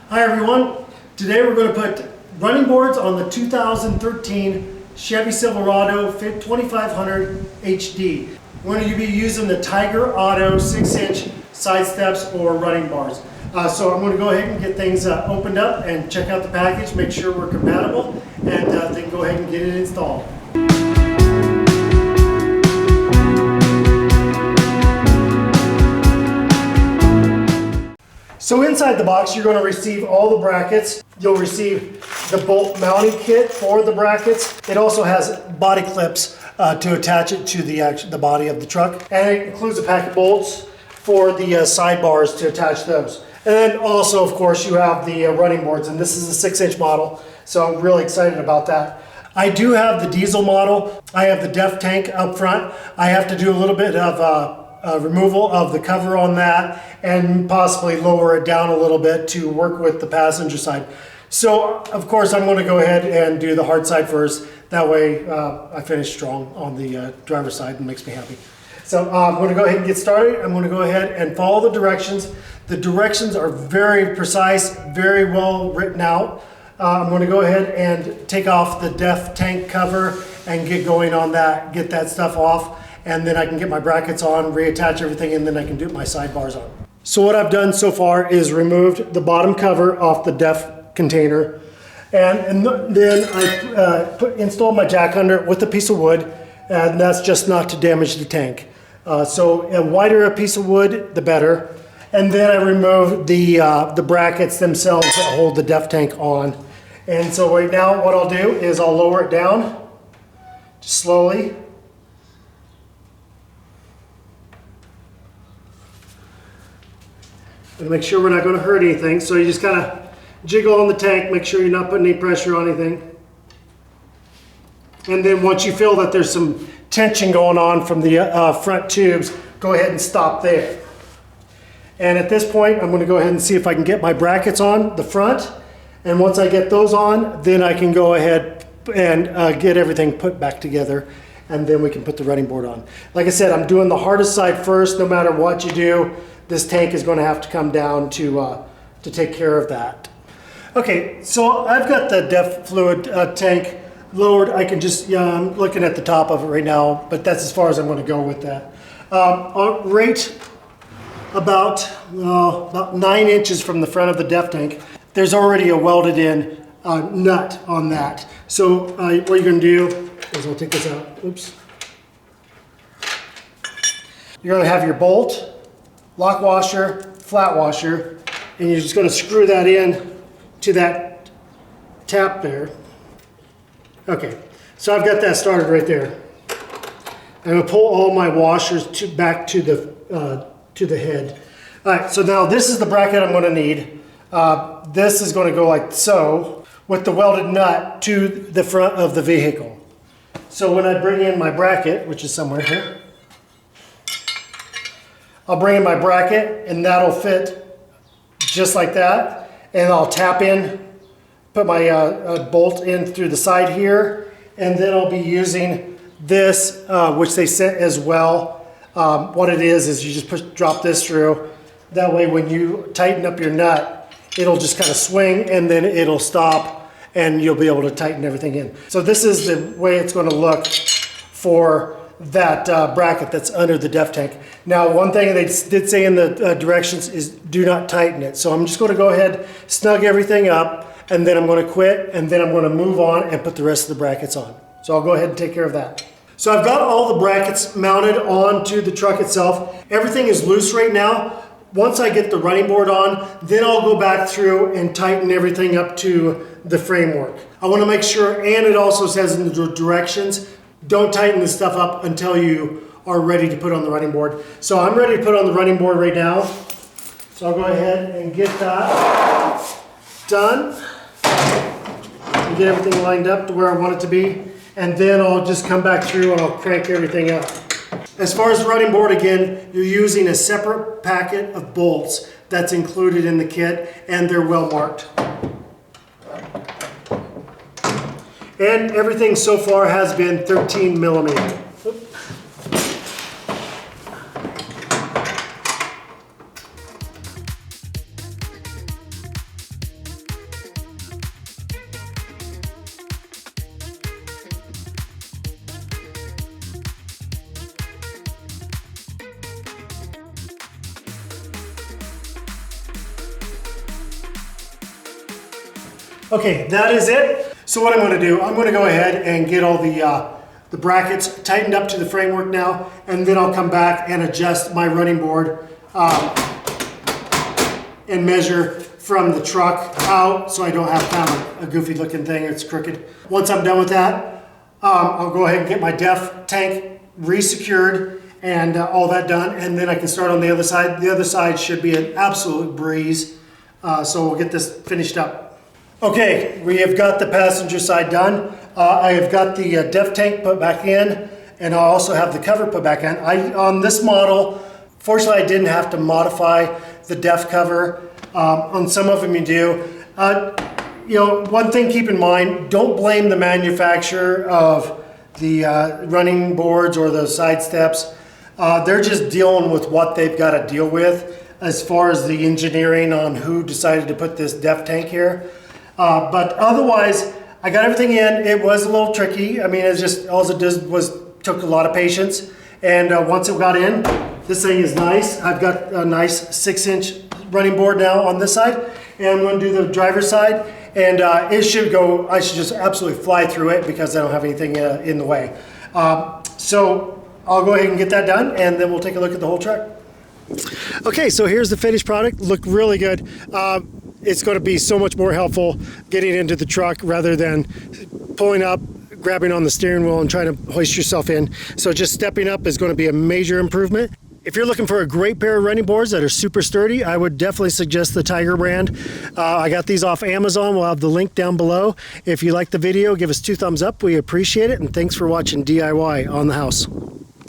Hi everyone, today we're going to put running boards on the 2013 Chevy Silverado Fit 2500 HD. We're going to be using the Tyger Auto 6-inch side steps or running bars. So I'm going to go ahead and get things opened up and check out the package, make sure we're compatible, and then go ahead and get it installed. So inside the box, you're going to receive all the brackets. You'll receive the bolt mounting kit for the brackets. It also has body clips to attach it to the body of the truck. And it includes a pack of bolts for the sidebars to attach those. And then also, of course, you have the running boards, and this is a 6-inch model, so I'm really excited about that. I do have the diesel model. I have the DEF tank up front. I have to do a little bit of removal of the cover on that and possibly lower it down a little bit to work with the passenger side. So of course I'm going to go ahead and do the hard side first. That way I finish strong on the driver's side and makes me happy. So I'm going to go ahead and get started. I'm going to go ahead and follow the directions. The directions are very precise, very well written out. I'm going to go ahead and take off the DEF tank cover and get going on that, get that stuff off. And then I can get my brackets on, reattach everything, and then I can do my sidebars on. So what I've done so far is removed the bottom cover off the DEF container. And then I installed my jack under it with a piece of wood, and that's just not to damage the tank. So the wider a piece of wood, the better. And then I removed the brackets themselves that hold the DEF tank on. And so right now what I'll do is I'll lower it down, just slowly. And make sure we're not going to hurt anything. So you just kind of jiggle on the tank, make sure you're not putting any pressure on anything. And then once you feel that there's some tension going on from the front tubes, go ahead and stop there. And at this point, I'm going to go ahead and see if I can get my brackets on the front. And once I get those on, then I can go ahead and get everything put back together. And then we can put the running board on. Like I said, I'm doing the hardest side first. No matter what you do, this tank is going to have to come down to take care of that. Okay, so I've got the DEF fluid tank lowered. I can just, I'm looking at the top of it right now, but that's as far as I'm going to go with that. Right about 9 inches from the front of the DEF tank, there's already a welded in nut on that. So what you're going to do is I'll take this out. Oops. You're going to have your bolt, lock washer, flat washer, and you're just going to screw that in to that tap there. Okay, so I've got that started right there. I'm going to pull all my washers back to the head. All right, so now this is the bracket I'm going to need. This is going to go like so with the welded nut to the front of the vehicle. So when I bring in my bracket, which is somewhere here, I'll bring in my bracket and that'll fit just like that. And I'll tap in, put my bolt in through the side here, and then I'll be using this, which they sent as well. What it is you just drop this through. That way when you tighten up your nut, it'll just kind of swing and then it'll stop and you'll be able to tighten everything in. So this is the way it's going to look for that bracket that's under the DEF tank. Now, one thing they did say in the directions is do not tighten it. So I'm just going to go ahead, snug everything up, and then I'm going to quit, and then I'm going to move on and put the rest of the brackets on. So I'll go ahead and take care of that. So I've got all the brackets mounted onto the truck itself. Everything is loose right now. Once I get the running board on, then I'll go back through and tighten everything up to the framework. I want to make sure, and it also says in the directions, don't tighten this stuff up until you are ready to put on the running board. So I'm ready to put on the running board right now. So I'll go ahead and get that done. And get everything lined up to where I want it to be. And then I'll just come back through and I'll crank everything up. As far as the running board, again, you're using a separate packet of bolts that's included in the kit, and they're well marked. And everything so far has been 13 millimeter. Okay, that is it. So what I'm going to do, I'm going to go ahead and get all the brackets tightened up to the framework now, and then I'll come back and adjust my running board and measure from the truck out so I don't have kind of a goofy looking thing, it's crooked. Once I'm done with that, I'll go ahead and get my def tank re-secured and all that done, and then I can start on the other side. The other side should be an absolute breeze, so we'll get this finished up. Okay, we have got the passenger side done. I have got the def tank put back in, and I also have the cover put back in. On this model, fortunately I didn't have to modify the def cover. On some of them you do. You know, one thing keep in mind, don't blame the manufacturer of the running boards or the side steps. They're just dealing with what they've got to deal with as far as the engineering on who decided to put this def tank here. But otherwise, I got everything in. It was a little tricky. I mean, it's just, all it did was took a lot of patience. And once it got in, this thing is nice. I've got a nice 6-inch running board now on this side. And I'm going to do the driver's side. And it should go, I should just absolutely fly through it because I don't have anything in the way. So I'll go ahead and get that done, and then we'll take a look at the whole truck. Okay, so here's the finished product. Look really good. It's going to be so much more helpful getting into the truck rather than pulling up, grabbing on the steering wheel and trying to hoist yourself in. So just stepping up is going to be a major improvement. If you're looking for a great pair of running boards that are super sturdy, I would definitely suggest the Tyger brand. I got these off Amazon. We'll have the link down below. If you like the video, give us 2 thumbs up. We appreciate it. And thanks for watching DIY on the House.